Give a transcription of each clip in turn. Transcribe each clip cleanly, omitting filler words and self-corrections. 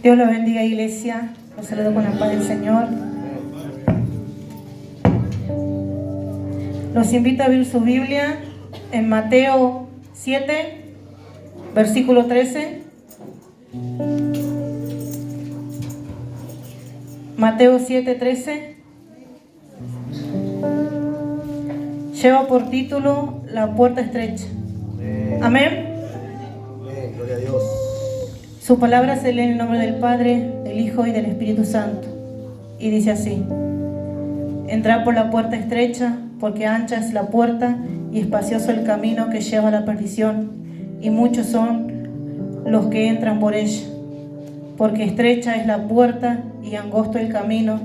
Dios lo bendiga, iglesia. Los saludo con la paz del Señor. Los invito a abrir su Biblia en Mateo 7, versículo 13. Mateo 7, 13. Lleva por título La puerta estrecha. Amén. Amén. Gloria a Dios. Su palabra se lee en el nombre del Padre, del Hijo y del Espíritu Santo. Y dice así: entrad por la puerta estrecha, porque ancha es la puerta y espacioso el camino que lleva a la perdición, y muchos son los que entran por ella. Porque estrecha es la puerta y angosto el camino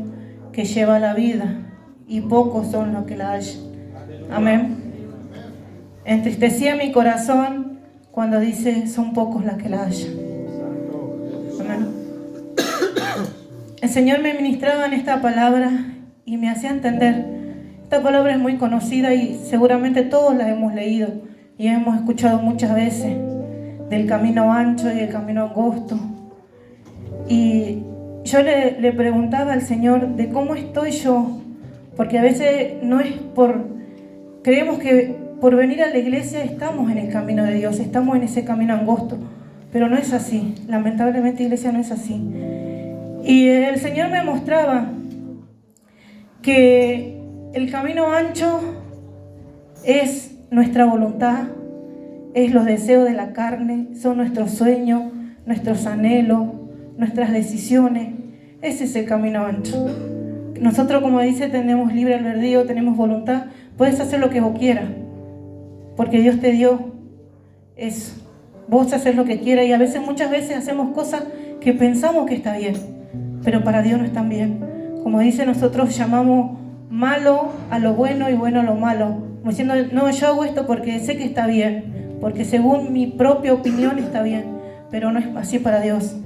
que lleva a la vida, y pocos son los que la hallan. Amén. Entristecía mi corazón cuando dice son pocos los que la hallan. Amén. El Señor me ministraba en esta palabra y me hacía entender. Esta palabra es muy conocida y seguramente todos la hemos leído y hemos escuchado muchas veces, del camino ancho y el camino angosto. Y yo le preguntaba al Señor de cómo estoy yo, porque a veces no es creemos que por venir a la iglesia estamos en el camino de Dios, estamos en ese camino angosto, pero no es así. Lamentablemente, iglesia, no es así. Y el Señor me mostraba que el camino ancho es nuestra voluntad, es los deseos de la carne, son nuestros sueños, nuestros anhelos, nuestras decisiones. Ese es el camino ancho. Nosotros, como dice, tenemos libre albedrío, tenemos voluntad. Puedes hacer lo que vos quieras, porque Dios te dio eso. Vos haces lo que quieras, y a veces, muchas veces hacemos cosas que pensamos que está bien, pero para Dios no están bien. Como dice, nosotros llamamos malo a lo bueno y bueno a lo malo, como diciendo, no, yo hago esto porque sé que está bien, porque según mi propia opinión está bien, pero no es así para Dios.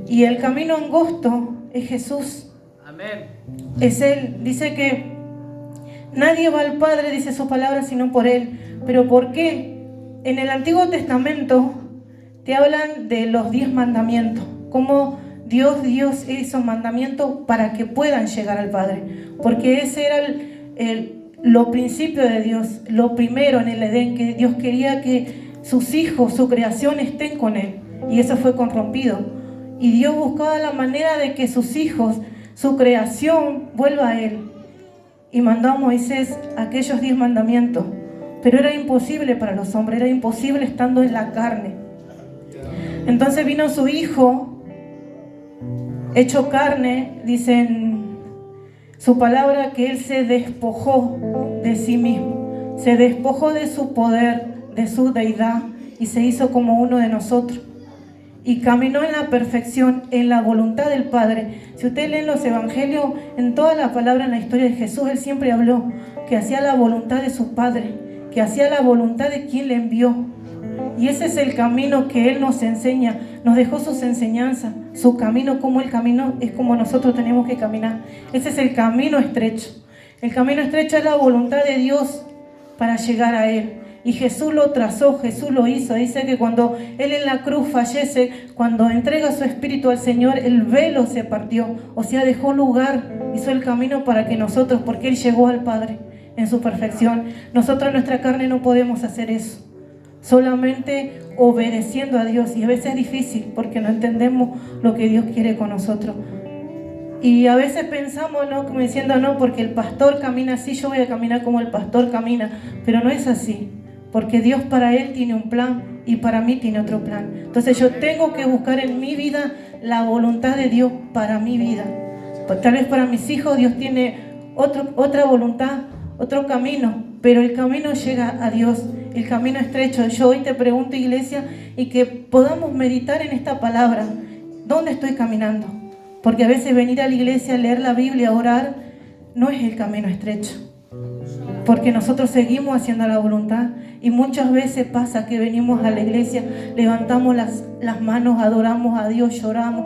Y el camino angosto es Jesús. Amén. Es Él. Dice que nadie va al Padre, dice su palabra, sino por Él. ¿Pero por qué? En el Antiguo Testamento te hablan de los 10 mandamientos, cómo Dios dio esos mandamientos para que puedan llegar al Padre, porque ese era lo principio de Dios, lo primero en el Edén, que Dios quería que sus hijos, su creación, estén con Él, y eso fue corrompido, y Dios buscaba la manera de que sus hijos, su creación, vuelva a Él, y mandó a Moisés aquellos 10 mandamientos, pero era imposible para los hombres, era imposible estando en la carne. Entonces vino su hijo hecho carne, dicen su palabra, que Él se despojó de sí mismo, se despojó de su poder, de su deidad, y se hizo como uno de nosotros, y caminó en la perfección, en la voluntad del Padre. Si ustedes leen los evangelios, en toda la palabra, en la historia de Jesús, Él siempre habló que hacía la voluntad de su Padre, que hacía la voluntad de quien le envió. Y ese es el camino que Él nos enseña, nos dejó sus enseñanzas, su camino, como el camino es como nosotros tenemos que caminar. Ese es el camino estrecho. El camino estrecho es la voluntad de Dios para llegar a Él. Y Jesús lo trazó, Jesús lo hizo. Dice que cuando Él en la cruz fallece, cuando entrega su espíritu al Señor, el velo se partió, o sea, dejó lugar, hizo el camino para que nosotros, porque Él llegó al Padre en su perfección. Nosotros en nuestra carne no podemos hacer eso, solamente obedeciendo a Dios, y a veces es difícil porque no entendemos lo que Dios quiere con nosotros, y a veces pensamos, ¿no?, como diciendo, no, porque el pastor camina así, yo voy a caminar como el pastor camina, pero no es así, porque Dios para Él tiene un plan y para mí tiene otro plan. Entonces yo tengo que buscar en mi vida la voluntad de Dios para mi vida. Pues tal vez para mis hijos Dios tiene otra voluntad, otro camino, pero el camino llega a Dios, el camino estrecho. Yo hoy te pregunto, iglesia, y que podamos meditar en esta palabra. ¿Dónde estoy caminando? Porque a veces venir a la iglesia, leer la Biblia, orar, no es el camino estrecho, porque nosotros seguimos haciendo la voluntad. Y muchas veces pasa que venimos a la iglesia, levantamos las manos, adoramos a Dios, lloramos,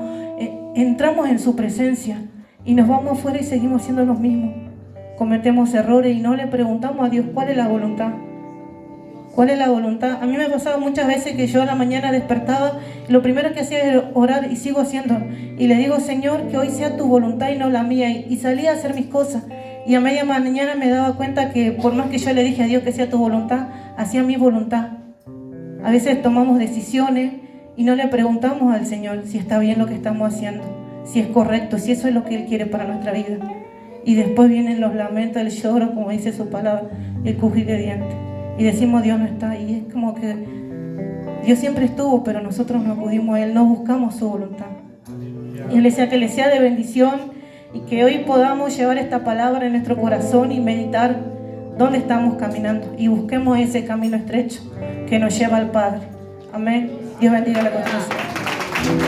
entramos en su presencia y nos vamos afuera y seguimos siendo los mismos. Cometemos errores y no le preguntamos a Dios cuál es la voluntad. ¿Cuál es la voluntad? A mí me ha pasado muchas veces que yo a la mañana despertaba y lo primero que hacía era orar y sigo haciendo. Y le digo, Señor, que hoy sea tu voluntad y no la mía. Y salía a hacer mis cosas. Y a media mañana me daba cuenta que por más que yo le dije a Dios que sea tu voluntad, hacía mi voluntad. A veces tomamos decisiones y no le preguntamos al Señor si está bien lo que estamos haciendo, si es correcto, si eso es lo que Él quiere para nuestra vida. Y después vienen los lamentos, el lloro, como dice su palabra, el crujir de dientes. Y decimos, Dios no está. Y es como que Dios siempre estuvo, pero nosotros no acudimos a Él, no buscamos su voluntad. Y Él desea que le sea de bendición y que hoy podamos llevar esta palabra en nuestro corazón y meditar dónde estamos caminando. Y busquemos ese camino estrecho que nos lleva al Padre. Amén. Dios bendiga la continuación.